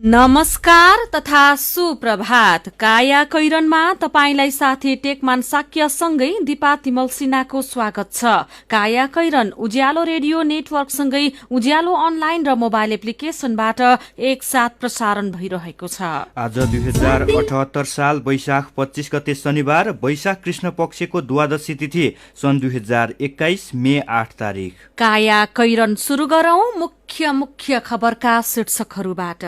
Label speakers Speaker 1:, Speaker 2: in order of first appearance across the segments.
Speaker 1: नमस्कार तथा सुप्रभात। काया कैरनमा तपाईंलाई साथी टेकमान साक्यसँगै दिपा तिमल सिन्हाको स्वागत छ। काया कैरन उज्यालो रेडियो नेटवर्कसँगै उज्यालो अनलाइन र मोबाइल एप्लिकेशनबाट एकसाथ प्रसारण भइरहेको छ।
Speaker 2: आज 2078 साल वैशाख 25 गते शनिबार, वैशाख कृष्ण पक्षको द्वादशी तिथि, सन् 2021 मे 8 तारिक।
Speaker 1: काया कैरन सुरु गरौं मुख्य खबरका शीर्षकहरूबाट।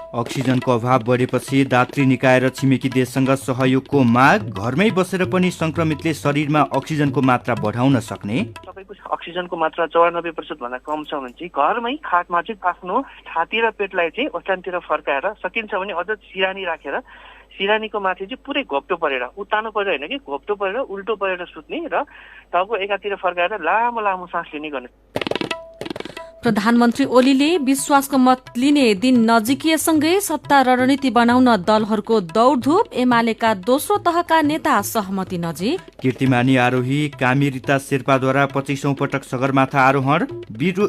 Speaker 2: अक्सिजनको अभाव बढेपछि दात्री निकाय र छिमेकी देशसँग सहयोगको माग। घरमै बसेर पनि संक्रमितले शरीरमा अक्सिजनको मात्रा बढाउन सक्ने।
Speaker 3: तपाईँको अक्सिजनको मात्रा 94% भन्दा कम छ भने चाहिँ घरमै खाटमा चाहिँ आफ्नो छाती र पेटलाई चाहिँ ओछ्यानतिर फर्काएर, सकिन्छ भने अझ सिरानी राखेर सिरानीको माथि चाहिँ पुरै घोप्टो परेर, उतानो परेर होइन कि घोप्टो परेर उल्टो परेर सुत्ने र टाउको एकातिर फर्काएर लामो लामो सास लिने गर्ने।
Speaker 1: प्रधानमन्त्री ओलीले विश्वासको मत लिने दिन नजिकिएसँगै सत्ता रणनीति बनाउन दलहरूको दौडधुप। एमालेका दोस्रो तहका नेता सहमति नजिक।
Speaker 2: कीर्तिमानी आरोही कामिरिता शेर्पाद्वारा 25औं पटक सगरमाथा आरोहण,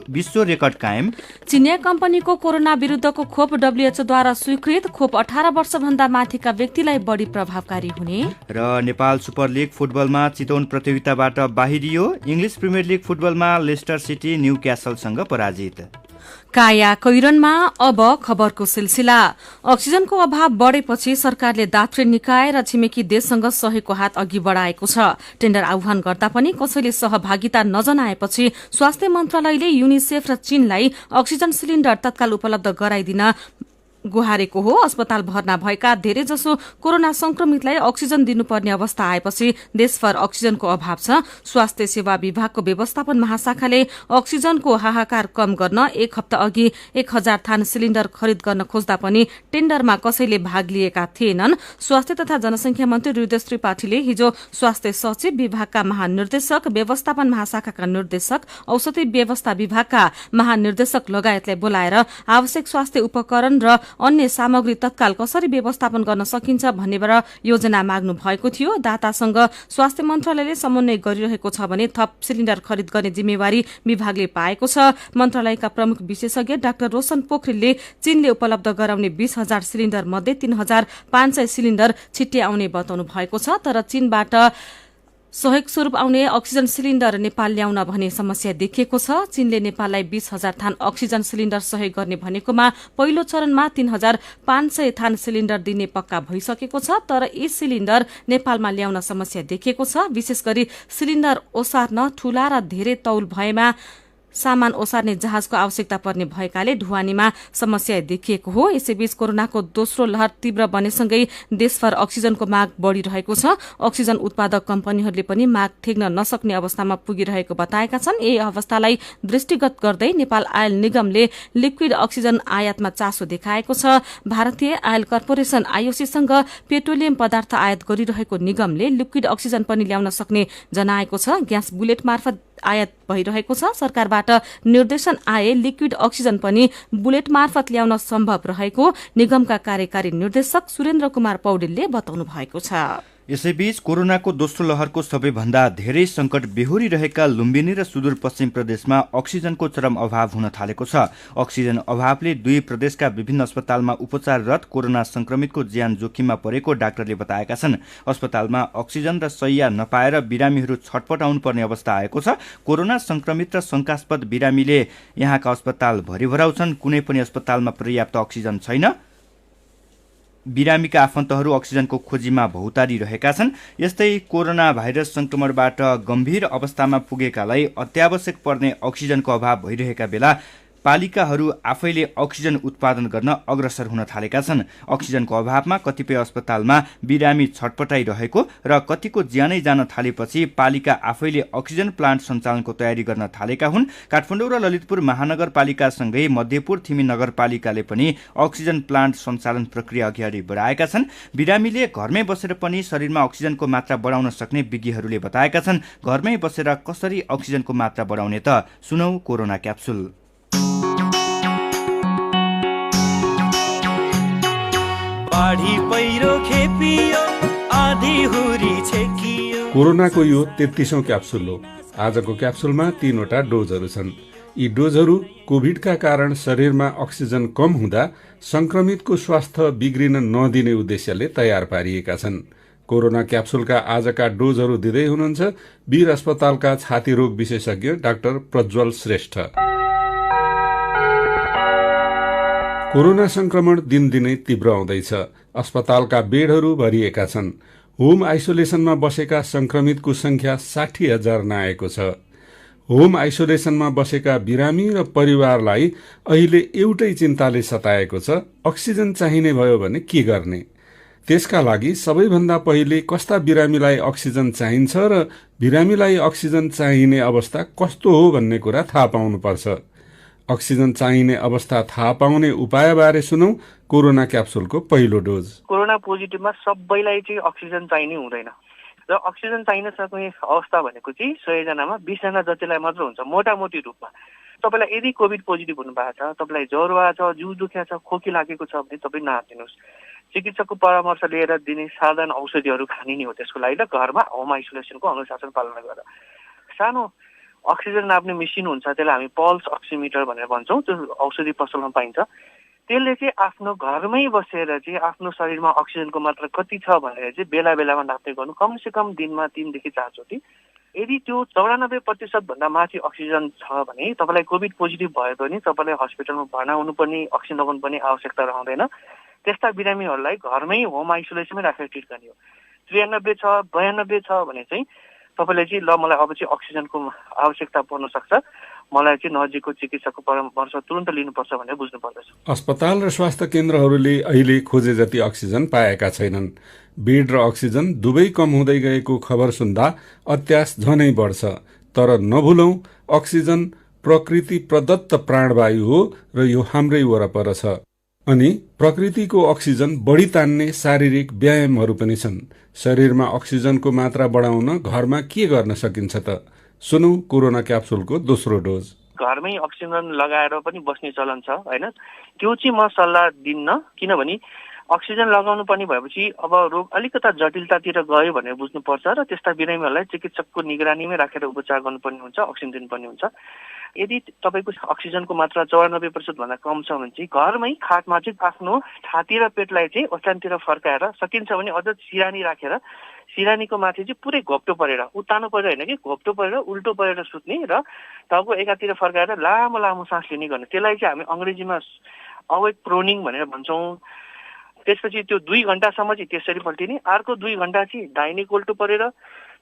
Speaker 2: विश्व रेकर्ड कायम।
Speaker 1: चिनिया कम्पनीको कोरोना विरुद्धको खोप डब्ल्युएचओद्वारा स्वीकृत। खोप 18 वर्षभन्दा माथिका व्यक्तिलाई बढी प्रभावकारी हुने।
Speaker 2: र नेपाल सुपर लिग फुटबलमा चितवन प्रतियोगिताबाट बाहिरियो। इङ्ग्लिस प्रिमियर लिग फुटबलमा लेस्टर सिटी न्यू क्यासलसँग पराजित।
Speaker 1: काया कैरनमा अब खबरको सिलसिला। अक्सिजनको अभाव बढेपछि सरकारले दात्री निकाय र छिमेकी देशसँग सहयोगको हात अघि बढाएको छ। टेन्डर आह्वान गर्दा पनि कसैले सहभागिता नजनाएपछि स्वास्थ्य मन्त्रालयले युनिसेफ र चीनलाई अक्सिजन सिलिण्डर तत्काल उपलब्ध गराइदिन गुहारेको हो। अस्पताल भर्ना भएका धेरैजसो कोरोना संक्रमितलाई अक्सिजन दिनुपर्ने अवस्था आएपछि देशभर अक्सिजनको अभाव छ। स्वास्थ्य सेवा विभागको व्यवस्थापन महाशाखाले अक्सिजनको हाहाकार कम गर्न एक हप्ता अघि 1000 थान सिलिण्डर खरिद गर्न खोज्दा पनि टेन्डरमा कसैले भाग लिएका थिएनन्। स्वास्थ्य तथा जनसंख्या मन्त्री हृदय त्रिपाठीले हिजो स्वास्थ्य सचिव, विभागका महानिर्देशक, व्यवस्थापन महाशाखाका निर्देशक, औषधि व्यवस्था विभागका महानिर्देशक लगायतलाई बोलाएर आवश्यक स्वास्थ्य उपकरण र अन्य सामग्री तत्काल कसरी व्यवस्थापन गर्न सकिन्छ भन्नेबाट योजना माग्नु भएको थियो। दातासँग स्वास्थ्य मन्त्रालयले समन्वय गरिरहेको छ भने थप सिलिण्डर खरिद गर्ने जिम्मेवारी विभागले पाएको छ। मन्त्रालयका प्रमुख विशेषज्ञ डाक्टर रोशन पोखरेलले चीनले उपलब्ध गराउने 20,000 सिलिण्डर मध्ये 3,500 सिलिण्डर छिट्टै आउने बताउनु भएको छ। तर चीनबाट सहयोग स्वरूप आउने अक्सिजन सिलिण्डर नेपाल ल्याउन भने समस्या देखिएको छ। चीनले नेपाललाई 20,000 थान अक्सिजन सिलिण्डर सहयोग गर्ने भनेकोमा पहिलो चरणमा 3,500 थान सिलिण्डर दिने पक्का भइसकेको छ। तर यी सिलिण्डर नेपालमा ल्याउन समस्या देखिएको छ। विशेष गरी सिलिण्डर ओसार्न ठूला र धेरै तौल भएमा सामान ओसार्ने जहाजको आवश्यकता पर्ने भएकाले ढुवानीमा समस्या देखिएको हो। यसैबीच कोरोनाको दोस्रो लहर तीव्र बनेसँगै देशभर अक्सिजनको माग बढ़िरहेको छ। अक्सिजन उत्पादक कम्पनीहरूले पनि माग थेग्न नसक्ने अवस्थामा पुगिरहेको बताएका छन्। यही अवस्थालाई दृष्टिगत गर्दै नेपाल आयल निगमले लिक्विड अक्सिजन आयातमा चासो देखाएको छ। भारतीय आयल कर्पोरेशन आईओसीसँग पेट्रोलियम पदार्थ आयात गरिरहेको निगमले लिक्विड अक्सिजन पनि ल्याउन सक्ने जनाएको छ। ग्यास बुलेट मार्फत आयात भइरहेको छ। सरकारबाट निर्देशन आए लिक्विड अक्सिजन पनि बुलेट मार्फत ल्याउन सम्भव रहेको निगमका कार्यकारी निर्देशक सुरेन्द्र कुमार पौडेलले बताउनु भएको छ।
Speaker 2: यसैबीच कोरोनाको दोस्रो लहरको सबैभन्दा धेरै संकट बेहोरिरहेका लुम्बिनी र सुदूरपश्चिम प्रदेशमा अक्सिजनको चरम अभाव हुन थालेको छ। अक्सिजन अभावले दुई प्रदेशका विभिन्न अस्पतालमा उपचाररत कोरोना संक्रमितको ज्यान जोखिममा परेको डाक्टरले बताएका छन्। अस्पतालमा अक्सिजन र शैय्या नपाएर बिरामीहरू छटपटाउनु पर्ने अवस्था आएको छ। कोरोना संक्रमित र शंकास्पद बिरामीले यहाँका अस्पताल भरिभराउ छन्। कुनै पनि अस्पतालमा पर्याप्त अक्सिजन छैन। बिरामीका आफन्तहरू अक्सिजनको खोजीमा भौतारी रहेका छन्। यस्तै कोरोना भाइरस संक्रमणबाट गम्भीर अवस्थामा पुगेकालाई अत्यावश्यक पर्ने अक्सिजनको अभाव भइरहेका बेला पालिकाहरू आफैले अक्सिजन उत्पादन गर्न अग्रसर हुन थालेका छन्। अक्सिजनको अभावमा कतिपय अस्पतालमा बिरामी छटपटाइरहेको र कतिको ज्यानै जान थालेपछि पालिका आफैले अक्सिजन प्लान्ट सञ्चालनको तयारी गर्न थालेका हुन्। काठमाडौँ र ललितपुर महानगरपालिकासँगै मध्यपुर थिमी नगरपालिकाले पनि अक्सिजन प्लान्ट सञ्चालन प्रक्रिया अगाडि बढाएका छन्। बिरामीले घरमै बसेर पनि शरीरमा अक्सिजनको मात्रा बढाउन सक्ने विज्ञहरूले बताएका छन्। घरमै बसेर कसरी अक्सिजनको मात्रा बढाउने त सुनौ कोरोना क्याप्सुल।
Speaker 4: कोरोनाको यो 33औं क्याप्सुल हो। आजको क्याप्सुलमा 3वटा डोजहरू छन्। यी डोजहरू कोभिडका कारण शरीरमा अक्सिजन कम हुँदा संक्रमितको स्वास्थ्य बिग्रिन नदिने उद्देश्यले तयार पारिएका छन्। कोरोना क्याप्सुलका आजका डोजहरू दिँदै हुनुहुन्छ वीर अस्पतालका छाती रोग विशेषज्ञ डाक्टर प्रज्वल श्रेष्ठ। कोरोना संक्रमण दिनदिनै तीव्र आउँदैछ। अस्पतालका बेडहरू भरिएका छन्। होम आइसोलेसनमा बसेका संक्रमितको संख्या 60,000 नआएको छ। होम आइसोलेसनमा बसेका बिरामी र परिवारलाई अहिले एउटै चिन्ताले सताएको छ, अक्सिजन चाहिने भयो भने के गर्ने। त्यसका लागि सबैभन्दा पहिले कस्ता बिरामीलाई अक्सिजन चाहिन्छ र बिरामीलाई अक्सिजन चाहिने अवस्था कस्तो हो भन्ने कुरा थाहा पाउनुपर्छ। अक्सिजन चाहिने अवस्था थाहा पाउने उपायबारे सुनौ कोरोना क्याप्सुलको पहिलो डोज।
Speaker 3: कोरोना पोजिटिभमा सबैलाई चाहिँ अक्सिजन चाहिने हुँदैन र अक्सिजन चाहिन सक्ने अवस्था भनेको चाहिँ 100 जनामा 20 जना जतिलाई मात्र हुन्छ मोटामोटी रूपमा। तपाईँलाई यदि कोभिड पोजिटिभ हुनु भएको छ, तपाईँलाई ज्वरो आएको छ, जिउ दुखेको छ, खोकी लागेको छ भने तपाईँ नहातिनुहोस्। चिकित्सकको परामर्श लिएर दिने साधारण औषधिहरू खाने नै हो त्यसको लागि र घरमा होम आइसोलेसनको अनुशासन पालना गरेर। सानो अक्सिजन नाप्ने मेसिन हुन्छ, त्यसलाई हामी पल्स अक्सिमिटर भनेर भन्छौँ, त्यो औषधि पसलमा पाइन्छ। त्यसले चाहिँ आफ्नो घरमै बसेर चाहिँ आफ्नो शरीरमा अक्सिजनको मात्रा कति छ भनेर चाहिँ बेला बेलामा नाप्ने गर्नु, कमसे कम दिनमा 3 देखि 4 चोटि। यदि त्यो 94% भन्दा माथि अक्सिजन छ भने तपाईँलाई कोभिड पोजिटिभ भए पनि तपाईँलाई हस्पिटलमा भर्ना हुनुपर्ने, अक्सिजन लगाउनुपर्ने आवश्यकता रहँदैन। त्यस्ता बिरामीहरूलाई घरमै होम आइसोलेसनमै राखेर ट्रिट गर्ने हो। 93 छ, 92 छ भने चाहिँ तपाईँले चाहिँ ल मलाई अब चाहिँ अक्सिजनको आवश्यकता पर्न सक्छ, मलाई चाहिँ नजिकको चिकित्सकको परामर्श तुरन्त लिनुपर्छ भनेर बुझ्नु पर्दछ।
Speaker 4: अस्पताल र स्वास्थ्य केन्द्रहरूले अहिले खोजे जति अक्सिजन पाएका छैनन्। बेड र अक्सिजन दुवै कम हुँदै गएको खबर सुन्दा अत्यास झनै बढ्छ। तर नभुलौं, अक्सिजन प्रकृति प्रदत्त प्राणवायु हो र यो हाम्रै वरपर छ। अनि प्रकृतिको अक्सिजन बढी तान्ने शारीरिक व्यायामहरू पनि छन्। शरीरमा अक्सिजनको मात्रा बढाउन घरमा के गर्न सकिन्छ त? सुनौ कोरोना क्याप्सुलको दोस्रो डोज।
Speaker 3: घरमै अक्सिजन लगाएर पनि बस्ने चलन छ हैन, त्यो चाहिँ म सल्लाह दिन्न। किनभने अक्सिजन लगाउनु पर्ने भएपछि अब रोग अलिकता जटिलतातिर गयो भनेर बुझ्नुपर्छ र त्यस्ता बिरामीहरूलाई चिकित्सकको निगरानीमै राखेर उपचार गर्नुपर्ने हुन्छ, अक्सिजन दिनुपर्ने हुन्छ। यदि तपाईँको अक्सिजनको मात्रा 94% भन्दा कम छ भने चाहिँ घरमै खाटमा चाहिँ आफ्नो छाती र पेटलाई चाहिँ ओछ्यानतिर फर्काएर सकिन्छ भने अझ सिरानी राखेर सिरानीको माथि चाहिँ पुरै घोप्टो परेर, उत्तानो परेर होइन कि घोप्टो परेर उल्टो परेर सुत्ने र टाउको एकातिर फर्काएर लामो लामो सास लिने गर्ने। त्यसलाई चाहिँ हामी अङ्ग्रेजीमा अवेक प्रोनिङ भनेर भन्छौँ। त्यसपछि त्यो 2 घण्टासम्म चाहिँ त्यसरी पल्टिने, अर्को 2 घण्टा चाहिँ दाहिनेको उल्टो परेर,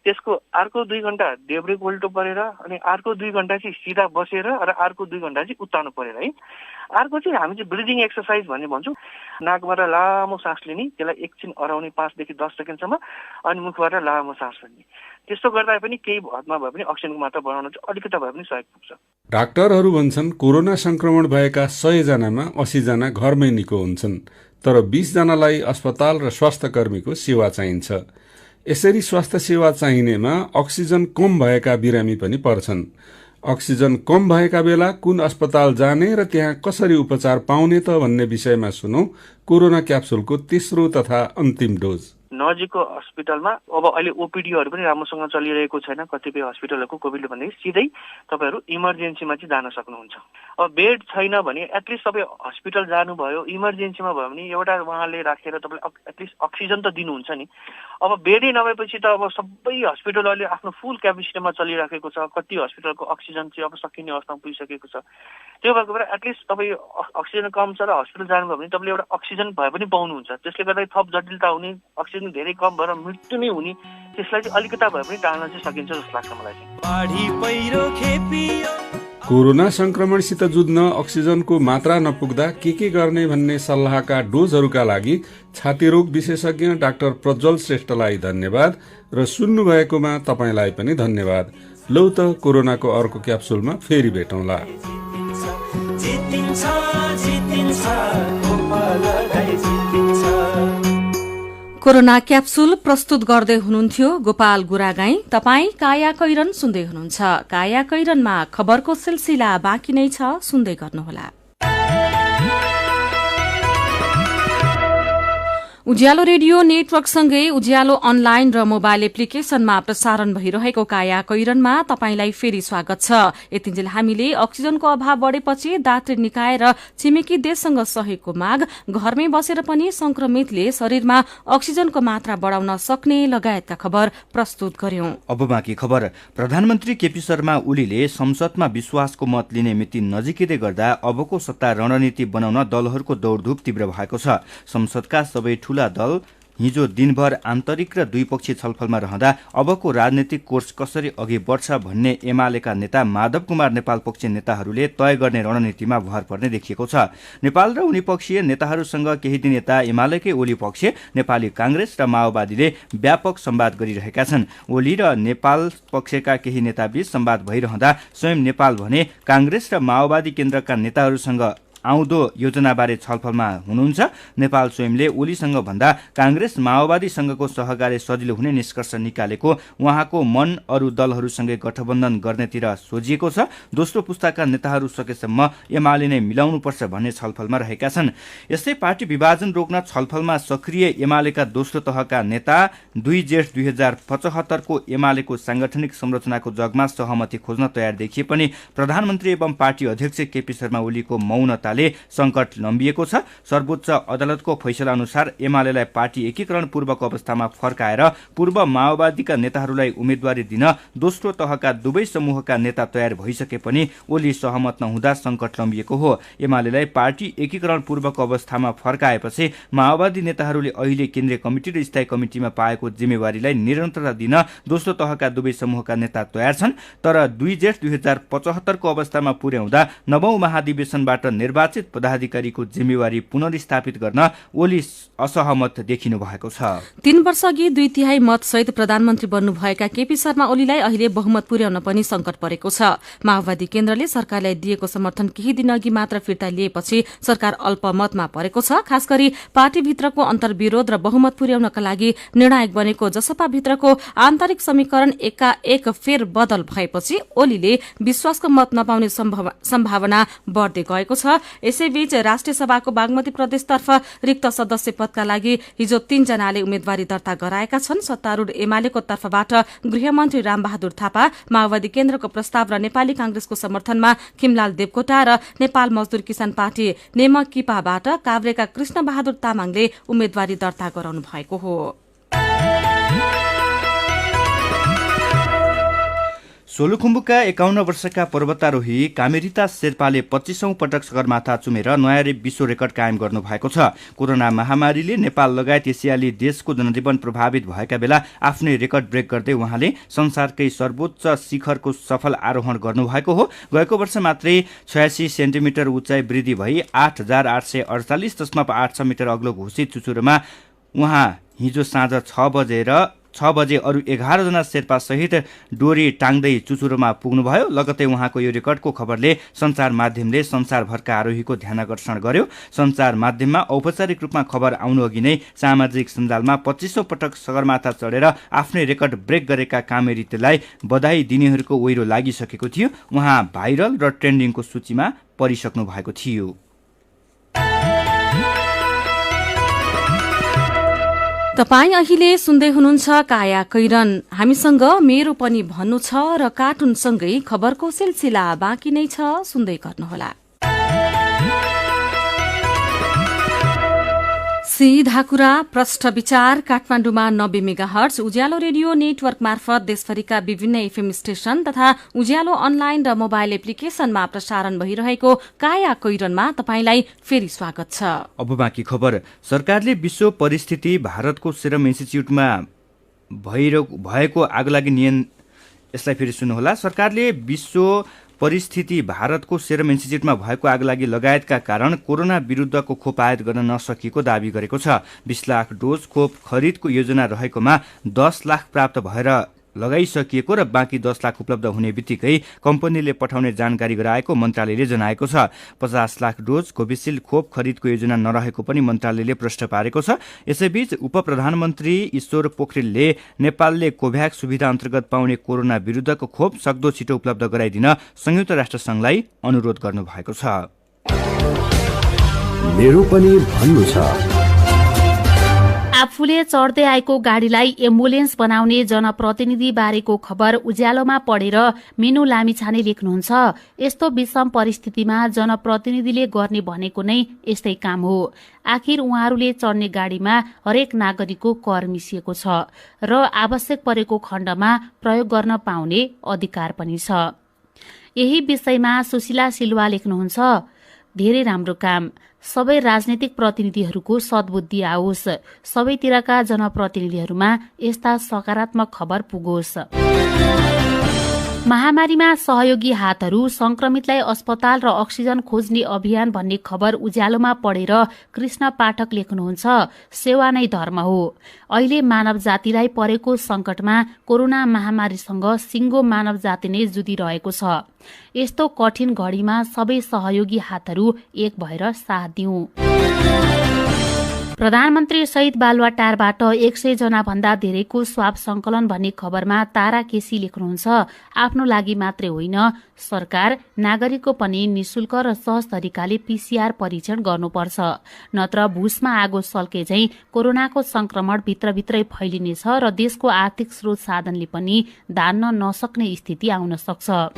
Speaker 3: त्यसको अर्को 2 घण्टा देब्रेको उल्टो परेर, अनि अर्को 2 घण्टा चाहिँ सिधा बसेर र अर्को 2 घण्टा चाहिँ उत्तानो परेर है। अर्को चाहिँ हामी चाहिँ ब्रिदिङ एक्सर्साइज भन्ने भन्छौँ। नाकबाट लामो सास लिने, त्यसलाई एकछिन अराउने 5 देखि 10 सेकेन्डसम्म, अनि मुखबाट लामो सास लिने। त्यस्तो गर्दा पनि केही हदमा भए पनि अक्सिजनको मात्रा बढाउन चाहिँ अलिकता भए पनि सहयोग पुग्छ।
Speaker 4: डाक्टरहरू भन्छन् कोरोना संक्रमण भएका 100 जनामा 80 जना घरमै निको हुन्छन्, तर 20 जनालाई अस्पताल र स्वास्थ्य कर्मीको सेवा चाहिन्छ। यसरी स्वास्थ्य सेवा चाहिनेमा अक्सिजन कम भएका बिरामी पनि पर्छन्। अक्सिजन कम भएका बेला कुन अस्पताल जाने र त्यहाँ कसरी उपचार पाउने त भन्ने विषयमा सुनौ कोरोना क्याप्सुलको तेस्रो तथा अन्तिम डोज।
Speaker 3: नजिकको हस्पिटलमा अब अहिले ओपिडीहरू पनि राम्रोसँग चलिरहेको छैन कतिपय हस्पिटलहरूको कोभिडले भन्दाखेरि सिधै तपाईँहरू इमर्जेन्सीमा चाहिँ जान सक्नुहुन्छ। अब बेड छैन भने एटलिस्ट तपाईँ हस्पिटल जानुभयो, इमर्जेन्सीमा भयो भने एउटा उहाँले राखेर तपाईँले एटलिस्ट अक्सिजन त दिनुहुन्छ नि। अब बेडै नभएपछि त अब सबै हस्पिटलहरूले आफ्नो फुल क्यापेसिटीमा चलिराखेको छ, कति हस्पिटलको अक्सिजन चाहिँ अब सकिने अवस्थामा पुगिसकेको छ। त्यो भएको भएर एटलिस्ट तपाईँ अक्सिजन कम छ र हस्पिटल जानुभयो भने तपाईँले एउटा अक्सिजन भए पनि पाउनुहुन्छ। त्यसले गर्दा थप जटिलता हुने, अक्सिजन धेरै कम भएर मृत्यु नै हुने, त्यसलाई चाहिँ अलिकता भए पनि टाल्न चाहिँ सकिन्छ जस्तो लाग्छ मलाई चाहिँ।
Speaker 4: कोरोना संक्रमणसित जुझ्न अक्सिजनको मात्रा नपुग्दा के गर्ने भन्ने सल्लाहका डोजहरूका लागि छातीरोग विशेषज्ञ डाक्टर प्रज्वल श्रेष्ठलाई धन्यवाद र सुन्नु भएकोमा तपाईलाई पनि धन्यवाद। लौ त कोरोनाको अर्को क्याप्सुलमा फेरि भेटौँला।
Speaker 1: कोरोना क्याप्सुल प्रस्तुत गर्दै हुनुहुन्थ्यो गोपाल गुरागाई। तपाई काया कैरन सुन्दै हुनुहुन्छ। काया कैरनमा खबरको सिलसिला बाँकी नै छ, सुन्दै गर्नुहोला। उज्यालो रेडियो नेटवर्कसँगै उज्यालो अनलाइन र मोबाइल एप्लिकेशनमा प्रसारण भइरहेको काया कैरनमा तपाईंलाई फेरि स्वागत छ। यतिन्जेल हामीले अक्सिजनको अभाव बढेपछि दात्री निकाय र छिमेकी देशसँग सहयोगको माग, घरमै बसेर पनि संक्रमितले शरीरमा अक्सिजनको मात्रा बढ़ाउन सक्ने लगायतका खबर प्रस्तुत गर्यौं।
Speaker 2: अब बाँकी खबर। प्रधानमन्त्री केपी शर्मा ओलीले संसदमा विश्वासको मत लिने मिति नजिकिँदै गर्दा अबको सत्ता रणनीति बनाउन दलहरूको दौड़धूप तीव्र भएको छ। संसदका सबै ठूला दल हिजो दिनभर आन्तरिक र द्विपक्षीय छलफलमा रहँदा अबको राजनीतिक कोर्स कसरी अघि बढ्छ भन्ने एमालेका नेता माधव कुमार नेपाल पक्षीय नेताहरूले तय गर्ने रणनीतिमा भर पर्ने देखिएको छ। नेपाल र उनी पक्षीय नेताहरूसँग केही दिन यता एमालेकै ओली पक्ष, नेपाली कांग्रेस र माओवादीले व्यापक संवाद गरिरहेका छन्। ओली र नेपाल पक्षका केही नेताबीच संवाद भइरहँदा स्वयं नेपाल भने कांग्रेस र माओवादी केन्द्रका नेताहरूसँग आउँदो योजनाबारे छलफलमा हुनुहुन्छ। नेपाल स्वयंले ओलीसँग भन्दा कांग्रेस माओवादीसँगको सहकार्य सजिलो हुने निष्कर्ष निकालेको उहाँको मन अरू दलहरूसँगै गठबन्धन गर्नेतिर सोझिएको छ। दोस्रो पुस्ताका नेताहरू सकेसम्म एमाले नै मिलाउनुपर्छ भन्ने छलफलमा रहेका छन्। यस्तै पार्टी विभाजन रोक्न छलफलमा सक्रिय एमालेका दोस्रो तहका नेता 2 जेठ 2075 को एमालेको सांगठनिक संरचनाको जगमा सहमति खोज्न तयार देखिए पनि प्रधानमन्त्री एवं पार्टी अध्यक्ष केपी शर्मा ओलीको मौनताले संकट लम्बिएको छ। सर्वोच्च अदालतको फैसला अनुसार एमालेलाई पार्टी एकीकरण पूर्वको अवस्थामा फर्काएर पूर्व माओवादीका नेताहरूलाई उम्मेदवारी दिन दोस्रो तहका दुवै समूहका नेता तयार भइसके पनि ओली सहमत नहुँदा संकट लम्बिएको हो। एमालेलाई पार्टी एकीकरण पूर्वको अवस्थामा फर्काएपछि माओवादी नेताहरूले अहिले केन्द्रीय कमिटी र स्थायी कमिटीमा पाएको जिम्मेवारीलाई निरन्तरता दिन दोस्रो तहका दुवै समूहका नेता तयार छन्। तर 2 जेठ 2075 को अवस्थामा पुर्याउँदा 9औं महाधिवेशनबाट निर्वाचित पदाधिकारीको जिम्मेवारी पुनर्स्थापित गर्न ओली असहमत देखिनु भएको छ।
Speaker 1: 3 वर्ष अघि 2/3 मतसहित प्रधानमन्त्री बन्नुभएका केपी शर्मा ओलीलाई अहिले बहुमत पुर्याउन पनि संकट परेको छ। माओवादी केन्द्रले सरकारलाई दिएको समर्थन केही दिन अघि मात्र फिर्ता लिएपछि सरकार अल्पमतमा परेको छ। खास गरी पार्टीभित्रको अन्तर्विरोध र बहुमत पुर्याउनका लागि निर्णायक बनेको जसपा भित्रको आन्तरिक समीकरण एकाएक फेर बदल भएपछि ओलीले विश्वासको मत नपाउने सम्भावना बढ़दै गएको छ। यसैबीच राष्ट्रिय सभाको बागमती प्रदेशतर्फ रिक्त सदस्य पदका लागि हिजो 3 जनाले उम्मेदवारी दर्ता गराएका छन्। सत्तारूढ़ एमालेको तर्फबाट गृहमन्त्री रामबहादुर थापा, माओवादी केन्द्रको प्रस्ताव र नेपाली कांग्रेसको समर्थनमा खिमलाल देवकोटा र नेपाल मजदुर किसान पार्टी नेमकिपाबाट काभ्रेका कृष्ण बहादुर तामाङले उम्मेदवारी दर्ता गराउनु भएको हो।
Speaker 2: सोलुखुम्बुका 51 वर्षका पर्वतारोही कामेरिता शेर्पाले 25औं पटक सगरमाथा चुमेर नयाँ विश्व रेकर्ड कायम गर्नु भएको छ। कोरोना महामारीले नेपाल लगायत एसियाली देशको जनजीवन प्रभावित भएका बेला आफ्नै रेकर्ड ब्रेक गर्दै उहाँले संसारकै सर्वोच्च शिखरको सफल आरोहण गर्नुभएको हो। गएको वर्ष मात्रै 86 सेन्टिमिटर उचाइ वृद्धि भई 8848.86 मिटर अग्लो घोषित चुचुरोमा उहाँ हिजो साँझ 6 बजे अरू 11 जना शेर्पा सहित डोरी टाङ्दै चुचुरोमा पुग्नुभयो। लगतै उहाँको यो रेकर्डको खबरले सञ्चार माध्यमले संसारभरका आरोहीको ध्यान आकर्षण गर्यो। सञ्चार माध्यममा औपचारिक रूपमा खबर आउनु अघि नै सामाजिक सञ्जालमा 25औं पटक सगरमाथा चढेर आफ्नै रेकर्ड ब्रेक गरेका कामेरितालाई बधाई दिनेहरूको ओइरो लागिसकेको थियो। उहाँ भाइरल र ट्रेन्डिङको सूचीमा परिसक्नु भएको थियो।
Speaker 1: तपाई अहिले सुन्दै हुनुहुन्छ काया कैरन। हामीसँग मेरो पनि भन्नु छ र कार्टुनसँगै खबरको सिलसिला बाँकी नै छ, सुन्दै गर्नुहोला। सीधा कुरा प्रष्ट विचार काठमाडौँमा 90 मेगाहर्ज उज्यालो रेडियो नेटवर्क मार्फत देशभरिका विभिन्न एफएम स्टेशन तथा उज्यालो अनलाइन र मोबाइल एप्लिकेशनमा प्रसारण भइरहेको काया कैरनमा तपाईंलाई फेरि स्वागत छ।
Speaker 2: अब बाँकी खबर। सरकारले विश्व परिस्थिति भारतको सेरम इन्स्टिच्युटमा भएको आगलागी यसलाई फेरि सुन्नुहोला। सरकारले विश्व परिस्थिति भारतको सेरम इन्स्टिच्युटमा भएको आगलागी लगायतका कारण कोरोना विरुद्धको खोप आयात गर्न नसकिएको दावी गरेको छ। 20 लाख डोज खोप खरिदको योजना रहेकोमा 10 लाख प्राप्त भएर लगाइसकिएको र बाँकी 10 लाख उपलब्ध हुने बित्तिकै कम्पनीले पठाउने जानकारी गराएको मन्त्रालयले जनाएको छ। 50 लाख डोज कोभिसिल्ड खोप खरिदको योजना नरहेको पनि मन्त्रालयले प्रश्न पारेको छ। यसैबीच उपप्रधानमन्त्री ईश्वर पोखरेलले नेपालले कोभ्याक्स सुविधा अन्तर्गत पाउने कोरोना विरुद्धको खोप सक्दो छिटो उपलब्ध गराइदिन संयुक्त राष्ट्र संघलाई अनुरोध गर्नुभएको छ।
Speaker 5: मेरो पनि भन्नु छ। आफूले चढ्दै आएको गाडीलाई एम्बुलेन्स बनाउने जनप्रतिनिधि बारेको खबर उज्यालोमा पढेर मेनु लामिछाने लेख्नुहुन्छ। यस्तो विषम परिस्थितिमा जनप्रतिनिधिले गर्ने भनेको नै यस्तै काम हो। आखिर उहाँहरूले चढ्ने गाडीमा हरेक नागरिकको कर मिसिएको छ र आवश्यक परेको खण्डमा प्रयोग गर्न पाउने अधिकार पनि छ। यही विषयमा सुशीला सिलवा लेख्नुहुन्छ, धेरै राम्रो काम। सबै राजनीतिक प्रतिनिधिहरूको सद्बुद्धि आओस्, सबैतिरका जनप्रतिनिधिहरूमा यस्ता सकारात्मक खबर पुगोस्। महामारीमा सहयोगी हातहरू, संक्रमितलाई अस्पताल र अक्सिजन खोज्ने अभियान भन्ने खबर उज्यालोमा पढेर कृष्ण पाठक लेख्नुहुन्छ, सेवा नै धर्म हो। अहिले मानव जातिलाई परेको संकटमा कोरोना महामारीसँग सिङ्गो मानव जाति नै जुधिरहेको छ। यस्तो कठिन घडीमा सबै सहयोगी हातहरू एक भएर साथ दिउँ। प्रधानमन्त्री सहित बालुवाटारबाट 100 जना भन्दा धेरैको स्वाब संकलन भन्ने खबरमा तारा केसी लेख्नुहुन्छ, आफ्नो लागि मात्रै होइन, सरकार नागरिकको पनि निशुल्क र सहज तरिकाले PCR परीक्षण गर्नुपर्छ, नत्र भुसमा आगो सल्के झैं कोरोनाको संक्रमण भित्रभित्रै फैलिनेछ र देशको आर्थिक स्रोत साधनले पनि धान्न नसक्ने स्थिति आउन सक्छ।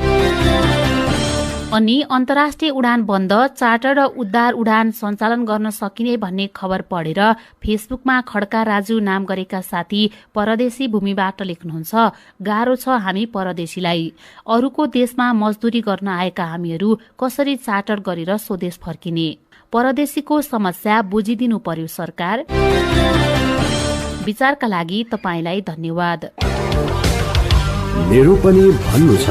Speaker 5: अनि अन्तर्राष्ट्रिय उडान बन्द, चार्टर र उद्धार उडान सञ्चालन गर्न सकिने भन्ने खबर पढेर फेसबुकमा खड्का राजु नाम गरेका साथी परदेशी भूमिबाट लेख्नुहुन्छ, गाह्रो छ हामी परदेशीलाई। अरूको देशमा मजदुरी गर्न आएका हामीहरू कसरी चार्टर गरेर स्वदेश फर्किने? परदेशीको समस्या बुझिदिनु पर्यो सरकार। विचारका लागि तपाईलाई धन्यवाद।
Speaker 6: मेरो पनि भन्नु छ।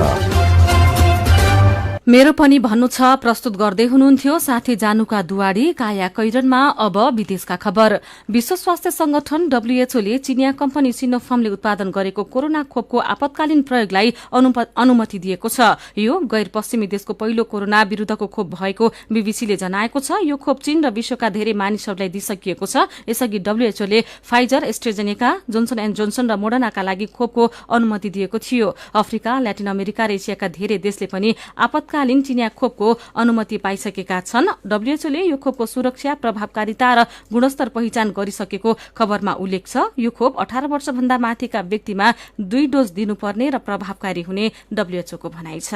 Speaker 1: मेरो पनि भन्नु छ प्रस्तुत गर्दै हुनुहुन्थ्यो साथी जानुका दुवाडी। काया कैरनमा अब विदेशका खबर। विश्व स्वास्थ्य संगठन WHO ले चिनिया कम्पनी सिनोफार्मले उत्पादन गरेको कोरोना खोपको आपतकालीन प्रयोगलाई अनुमति दिएको छ। यो गैर पश्चिमी देशको पहिलो कोरोना विरुद्धको खोप भएको बीबीसीले जनाएको छ। यो खोप चीन र विश्वका धेरै मानिसहरूलाई दिइसकिएको छ। यसअघि WHO ले Pfizer, AstraZeneca, Johnson and Johnson र मोडर्नाका लागि खोपको अनुमति दिएको थियो। अफ्रिका, ल्याटिन अमेरिका र एसियाका धेरै देशले पनि आपतकालीन चिनिया खोपको अनुमति पाइसकेका छन्। WHO ले यो खोपको सुरक्षा, प्रभावकारिता र गुणस्तर पहिचान गरिसकेको खबरमा उल्लेख छ। यो खोप 18 वर्षभन्दा माथिका व्यक्तिमा 2 डोज दिनुपर्ने र प्रभावकारी हुने WHO को भनाइ छ।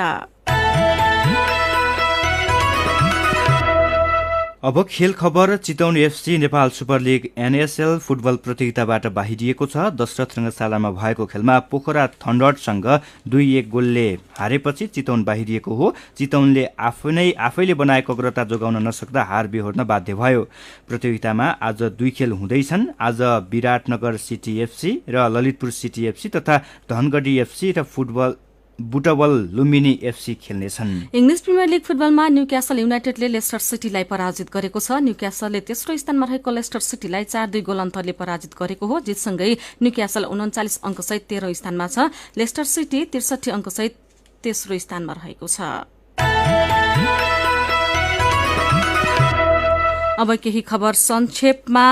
Speaker 2: अब खेल खबर। Chitwan FC Nepal super league NSL football प्रतियोगिताबाट बाहिरिएको छ। दशरथ रंगशालामा भएको खेलमा पोखरा थन्डरसँग 2-1 गोलले हारेपछि चितवन बाहिरिएको हो। चितवनले आफैले बनाएको अग्रता जोगाउन नसक्दा हार बेहोर्न बाध्य भयो। प्रतियोगितामा आज 2 खेल हुँदैछन्। आज विराटनगर सिटी FC र ललितपुर सिटी FC तथा धनगढी FC र बुटबल लुम्बिनी FC खेल्नेछन्।
Speaker 1: इङ्ग्लिस प्रिमियर लिग फुटबलमा न्यूक्यासल युनाइटेडले लेस्टर सिटीलाई पराजित गरेको छ। न्यूक्यासलले तेस्रो स्थानमा रहेको लेस्टर सिटीलाई 4-2 गोल अन्तरले पराजित गरेको हो। जितसँगै न्यूक्यासल 39 अङ्कसहित 13औं स्थानमा छ। लेस्टर सिटी 63 अङ्कसहित तेस्रो स्थानमा रहेको छ। अब केही खबर संक्षेपमा।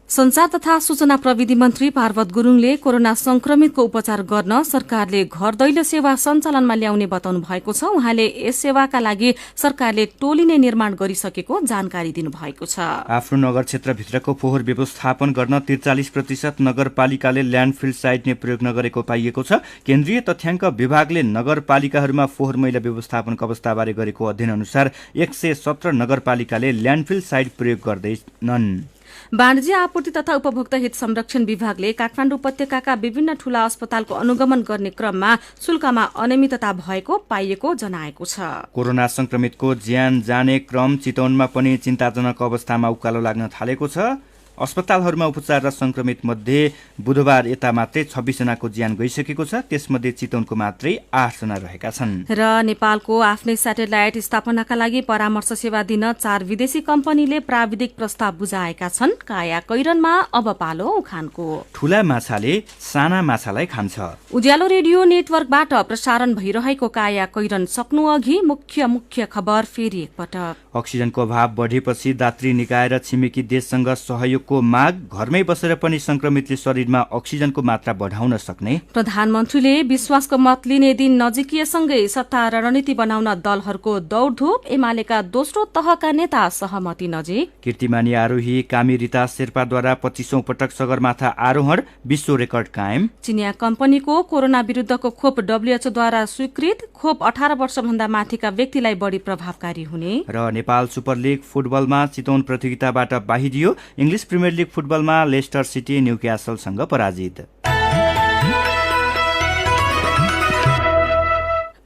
Speaker 1: संचार तथा सूचना प्रविधि मन्त्री पार्वत गुरुङले कोरोना संक्रमितको उपचार गर्न सरकारले घर दैलो सेवा सञ्चालनमा ल्याउने बताउनु भएको छ। उहाँले यस सेवाका लागि सरकारले टोली नै निर्माण गरिसकेको जानकारी दिनुभएको छ।
Speaker 2: आफ्नो नगर क्षेत्रभित्रको फोहोर व्यवस्थापन गर्न 43% नगरपालिकाले ल्यान्डफिल साइट नै प्रयोग नगरेको पाइएको छ। केन्द्रीय तथ्याङ्क विभागले नगरपालिकाहरूमा फोहोर मैला व्यवस्थापनको अवस्थाबारे गरेको अध्ययन अनुसार 117 नगरपालिकाले ल्यान्डफिल साइट प्रयोग गर्दैनन्।
Speaker 1: वाणिज्य आपूर्ति तथा उपभोक्ता हित संरक्षण विभागले काठमाडौँ उपत्यकाका विभिन्न ठूला अस्पतालको अनुगमन गर्ने क्रममा शुल्कमा अनियमितता भएको पाइएको जनाएको छ।
Speaker 2: कोरोना संक्रमितको ज्यान जाने क्रम चितवनमा पनि चिन्ताजनक अवस्थामा उकालो लाग्न थालेको छ। अस्पतालहरूमा उपचार र संक्रमित मध्ये बुधबार यता मात्रै 26 जनाको ज्यान गइसकेको छ। त्यसमध्ये चितवनको मात्रै 8 जना रहेका छन्।
Speaker 1: र नेपालको आफ्नै स्याटेलाइट स्थापनाका लागि परामर्श सेवा दिन 4 विदेशी कम्पनीले प्राविधिक प्रस्ताव बुझाएका छन्। काया कैरनमा अब पालो उखानको।
Speaker 2: ठूला माछाले साना माछालाई खान्छ।
Speaker 1: उज्यालो रेडियो नेटवर्कबाट प्रसारण भइरहेको काया कैरन सक्नु अघि मुख्य खबर फेरि एकपटक।
Speaker 2: अक्सिजनको अभाव बढेपछि दात्री निकाय र छिमेकी देशसँग सहयोग सहयोगको माग, घरमै बसेर पनि संक्रमितले शरीरमा अक्सिजनको मात्रा बढाउन सक्ने।
Speaker 1: प्रधानमन्त्रीले विश्वासको मत लिने दिन नजिकिएसँगै सत्ता रणनीति बनाउन दलहरूको दौडधूप, एमालेका दोस्रो तहका नेता सहमति नजिक।
Speaker 2: कीर्तिमानी आरोही कामी रिता शेर्पाद्वारा 25औं पटक सगरमाथा आरोहण, विश्व रेकर्ड कायम।
Speaker 1: चिनिया कम्पनीको कोरोना विरूद्धको खोप WHO द्वारा स्वीकृत, खोप 18 वर्षभन्दा माथिका व्यक्तिलाई बढ़ी प्रभावकारी हुने।
Speaker 2: र नेपाल सुपर लिग फुटबलमा चितवन प्रतियोगिताबाट बाहिरियो। इङ्ग्लिस प्रिमियर लिग फुटबलमा लेस्टर सिटी न्युक्यासलसँग पराजित।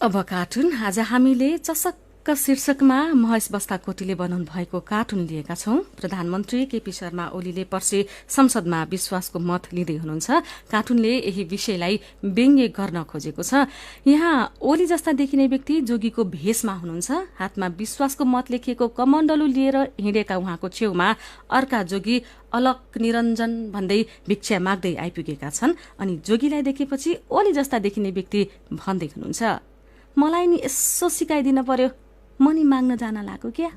Speaker 1: अब कार्टुन। आज हामीले चसक्क शीर्षकमा महेश बस्ताकोटीले बनाउनु भएको कार्टुन लिएका छौं। प्रधानमन्त्री केपी शर्मा ओलीले पर्सि संसदमा विश्वासको मत लिँदै हुनुहुन्छ। कार्टुनले यही विषयलाई व्यङ्ग्य गर्न खोजेको छ। यहाँ ओली जस्ता देखिने व्यक्ति जोगीको भेषमा हुनुहुन्छ। हातमा विश्वासको मत लेखिएको कमण्डलु लिएर हिँडेका उहाँको छेउमा अर्का जोगी अलक निरञ्जन भन्दै भिक्षा माग्दै आइपुगेका छन्। अनि जोगीलाई देखेपछि ओली जस्ता देखिने व्यक्ति भन्दै हुनुहुन्छ, मलाई नि यसो सिकाइदिन पर्यो, मनी माग्न जान लाग्यो क्या।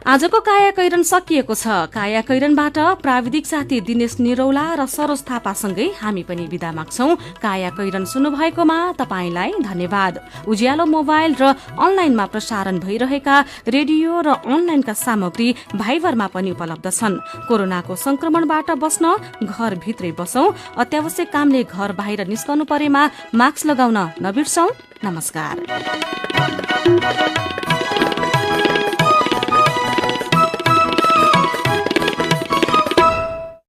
Speaker 1: आजको काया कैरन सकिएको छ। काया कैरनबाट प्राविधिक साथी दिनेश निरौला र सरोज थापासँगै हामी पनि बिदा माग्छौं। काया कैरन सुन्नुभएकोमा तपाईंलाई धन्यवाद। उज्यालो मोबाइल र अनलाइनमा प्रसारण भइरहेका रेडियो र अनलाइनका सामग्री भाइबरमा पनि उपलब्ध छन्। कोरोनाको संक्रमणबाट बस्न घरभित्रै बसौं। अत्यावश्यक कामले घर बाहिर निस्कनु परेमा मास्क लगाउन नबिर्सौं। नमस्कार।